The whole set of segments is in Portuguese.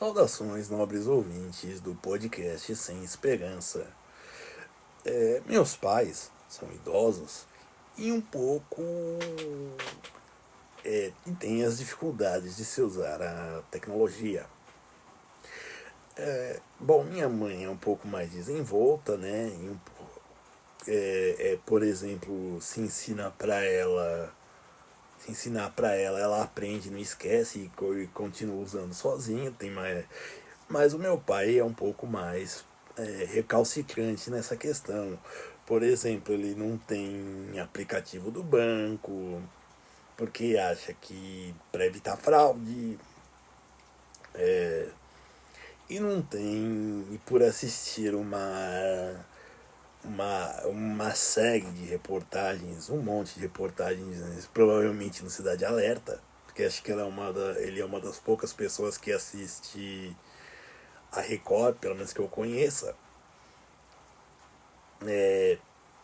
Saudações, nobres ouvintes do podcast Sem Esperança. Meus pais são idosos e um pouco e têm as dificuldades de se usar a tecnologia. Bom, minha mãe é um pouco mais desenvolta, né? Por exemplo, se ensinar para ela, ela aprende, não esquece e continua usando sozinha. Mas o meu pai é um pouco mais recalcitrante nessa questão. Por exemplo, ele não tem aplicativo do banco, porque acha que para evitar fraude, e não tem, e por assistir uma série de reportagens, um monte de reportagens, provavelmente no Cidade Alerta, porque acho que ele é uma das poucas pessoas que assiste a Record, pelo menos que eu conheça.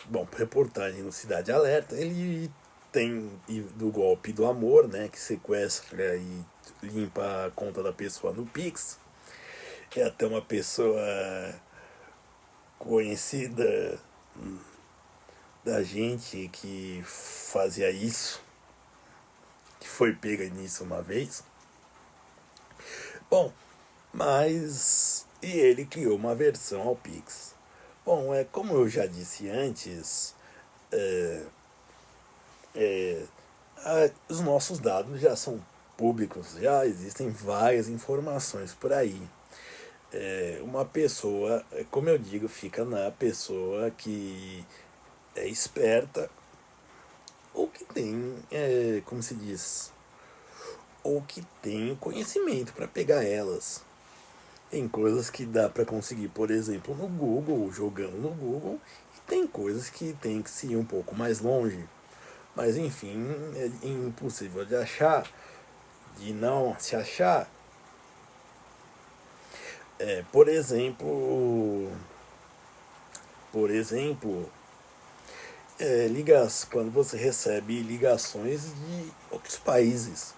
Bom, reportagem no Cidade Alerta, ele tem do golpe do amor, né, que sequestra e limpa a conta da pessoa no Pix. É até uma pessoa conhecida da gente que fazia isso, que foi pega nisso uma vez. Bom, mas e ele criou uma versão ao Pix. Bom, como eu já disse antes, os nossos dados já são públicos, já existem várias informações por aí. Uma pessoa, como eu digo, fica na pessoa que é esperta ou que tem, como se diz, ou que tem conhecimento para pegar elas. Tem coisas que dá para conseguir, por exemplo, no Google, jogando no Google, e tem coisas que tem que se ir um pouco mais longe. Mas enfim, é impossível de achar, de não se achar. É, por exemplo, por exemplo, quando você recebe ligações de outros países.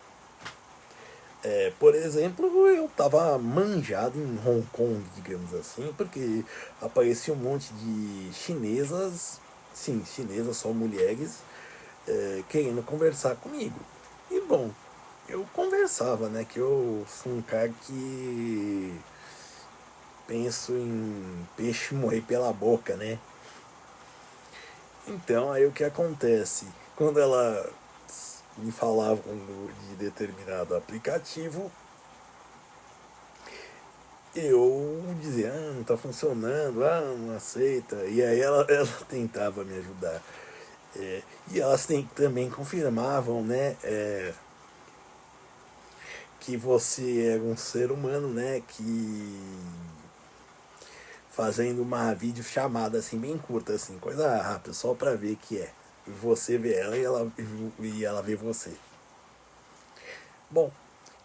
Por exemplo, eu tava manjado em Hong Kong, digamos assim, porque aparecia um monte de chinesas, sim, chinesas, só mulheres, querendo conversar comigo. E bom, eu conversava, né, que eu sou um cara que penso em peixe morrer pela boca, né? Então, aí o que acontece? Quando ela me falava de determinado aplicativo, eu dizia, não tá funcionando, não aceita. E aí ela tentava me ajudar. E elas também confirmavam, né, que você é um ser humano, né, que fazendo uma videochamada assim bem curta, assim, coisa rápida, só pra ver que é. Você vê ela e ela vê você. Bom,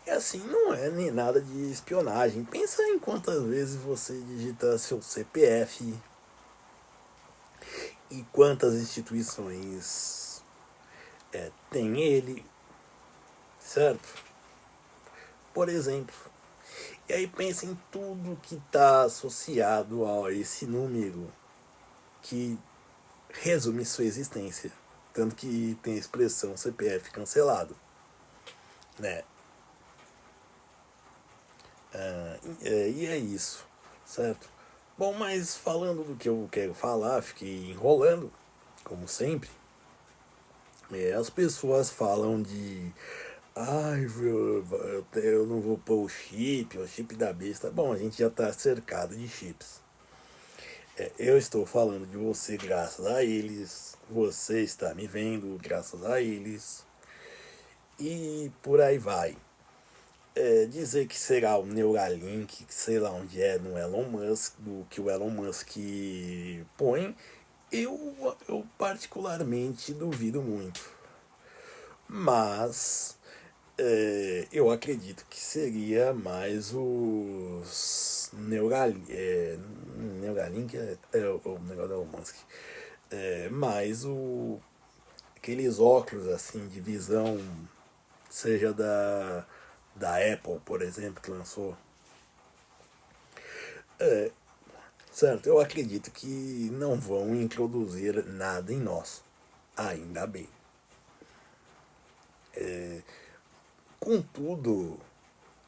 e assim não é nem nada de espionagem. Pensa em quantas vezes você digita seu CPF e quantas instituições tem ele, certo? Por exemplo. E aí pensa em tudo que está associado a esse número que resume sua existência. Tanto que tem a expressão CPF cancelado, né? E é isso, certo? Bom, mas falando do que eu quero falar, fiquei enrolando, como sempre. As pessoas falam de ai, eu não vou pôr o chip da besta. Bom, a gente já está cercado de chips. Eu estou falando de você graças a eles, você está me vendo graças a eles, e por aí vai. Dizer que será o Neuralink, que sei lá onde é, no Elon Musk, do que o Elon Musk põe, eu particularmente duvido muito. Mas eu acredito que seria mais os Neuralink é o negócio do Elon Musk. Mais aqueles óculos assim de visão, seja da Apple, por exemplo, que lançou. É, certo, eu acredito que não vão introduzir nada em nós. Ainda bem. Contudo,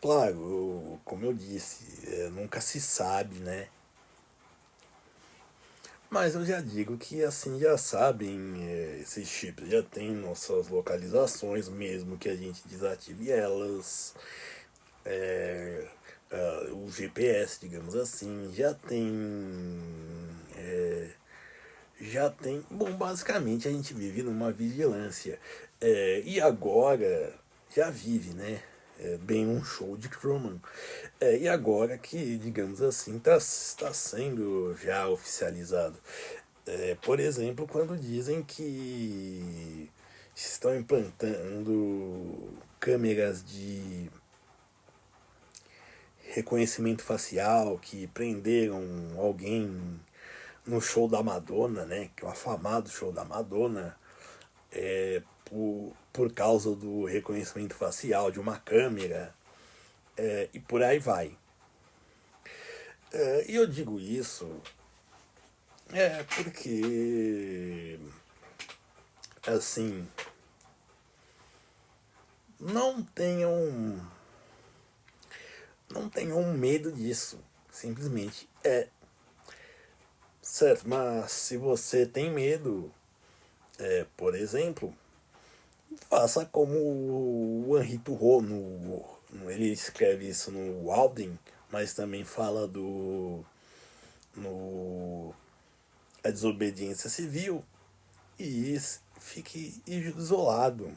claro, como eu disse, nunca se sabe, né? Mas eu já digo que assim já sabem, esses chips já têm nossas localizações, mesmo que a gente desative elas. O GPS, digamos assim, já tem. Bom, basicamente a gente vive numa vigilância. E agora já vive, né? Bem um show de Truman. E agora que, digamos assim, tá sendo já oficializado. Por exemplo, quando dizem que estão implantando câmeras de reconhecimento facial que prenderam alguém no show da Madonna, né? Que é o afamado show da Madonna, por causa do reconhecimento facial de uma câmera, e por aí vai. E eu digo isso porque, assim, não tenham, não tenham medo disso. Simplesmente é certo, mas se você tem medo, por exemplo, faça como o Henri Turro, ele escreve isso no Walden, mas também fala no a desobediência civil, e fique isolado.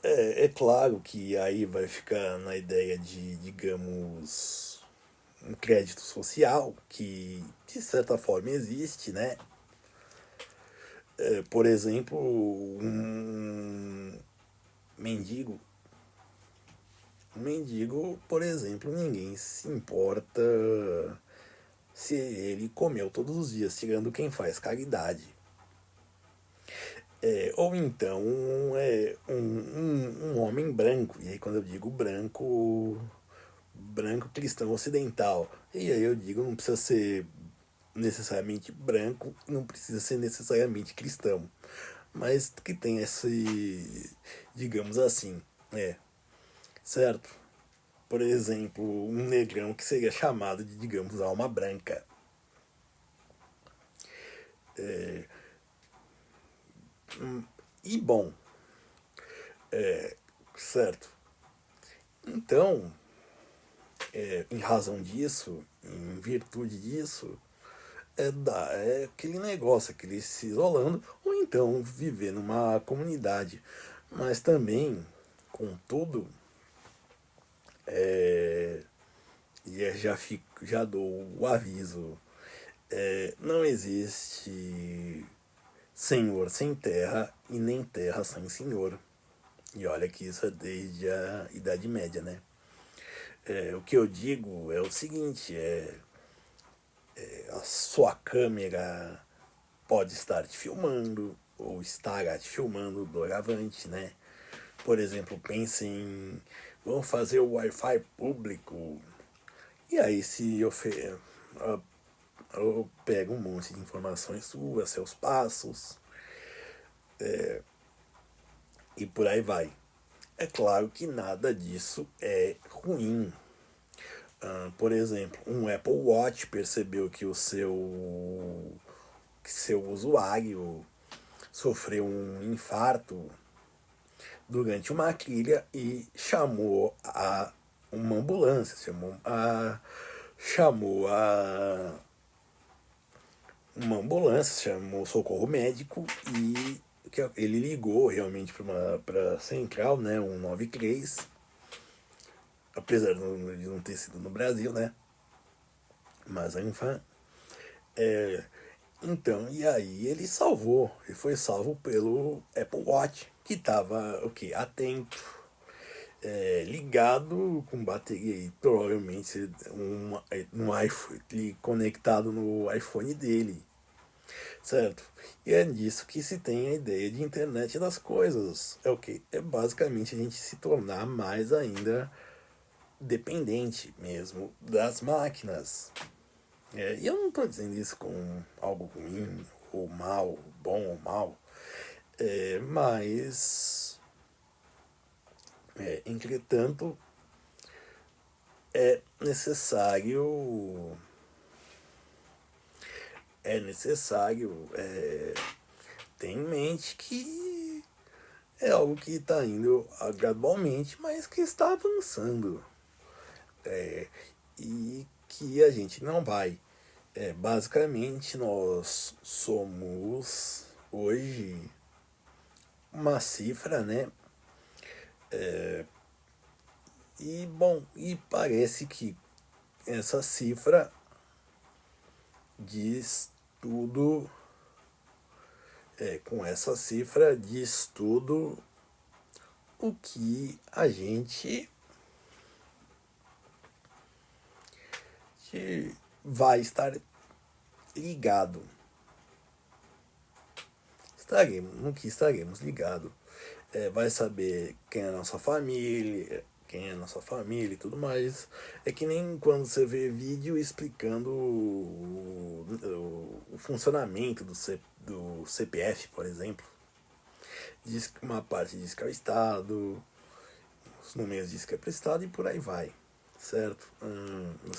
É claro que aí vai ficar na ideia de, digamos, um crédito social, que de certa forma existe, né? Por exemplo, mendigo. Um mendigo, por exemplo, ninguém se importa se ele comeu todos os dias, tirando quem faz caridade. Ou então um homem branco, e aí quando eu digo branco, branco cristão ocidental, e aí eu digo não precisa ser necessariamente branco, não precisa ser necessariamente cristão, mas que tem esse, digamos assim, certo? Por exemplo, um negrão que seria chamado de, digamos, alma branca. E bom, certo? Então, em razão disso, em virtude disso, é aquele negócio, aquele se isolando, ou então viver numa comunidade. Mas também, contudo, já dou o aviso, não existe senhor sem terra e nem terra sem senhor. E olha que isso é desde a Idade Média, né? O que eu digo é o seguinte, a sua câmera pode estar te filmando, ou estará te filmando doravante, né? Por exemplo, pense em vamos fazer o Wi-Fi público. E aí se eu pego um monte de informações suas, seus passos, e por aí vai. É claro que nada disso é ruim. Por exemplo, um Apple Watch percebeu que seu usuário sofreu um infarto durante uma trilha e uma ambulância, chamou a uma ambulância, chamou socorro médico e ele ligou realmente para a central, né, 193, apesar de não ter sido no Brasil, né, mas enfim. Então, e aí ele foi salvo pelo Apple Watch, que estava o que atento, ligado com bateria e provavelmente um iPhone conectado no iPhone dele, certo? E é disso que se tem a ideia de internet das coisas. É o que? É basicamente a gente se tornar mais ainda dependente mesmo das máquinas. E eu não estou dizendo isso com algo ruim ou mal, bom ou mal, mas, entretanto, é necessário ter em mente que é algo que está indo gradualmente, mas que está avançando. E que a gente não vai. Basicamente, nós somos hoje uma cifra, né? E parece que essa cifra diz tudo. Com essa cifra diz tudo o que a gente vai estar ligado. No que estaremos ligados. Vai saber quem é a nossa família e tudo mais. É que nem quando você vê vídeo explicando o funcionamento do CPF, por exemplo. Diz que uma parte diz que é o Estado, os números diz que é para o Estado e por aí vai. Certo?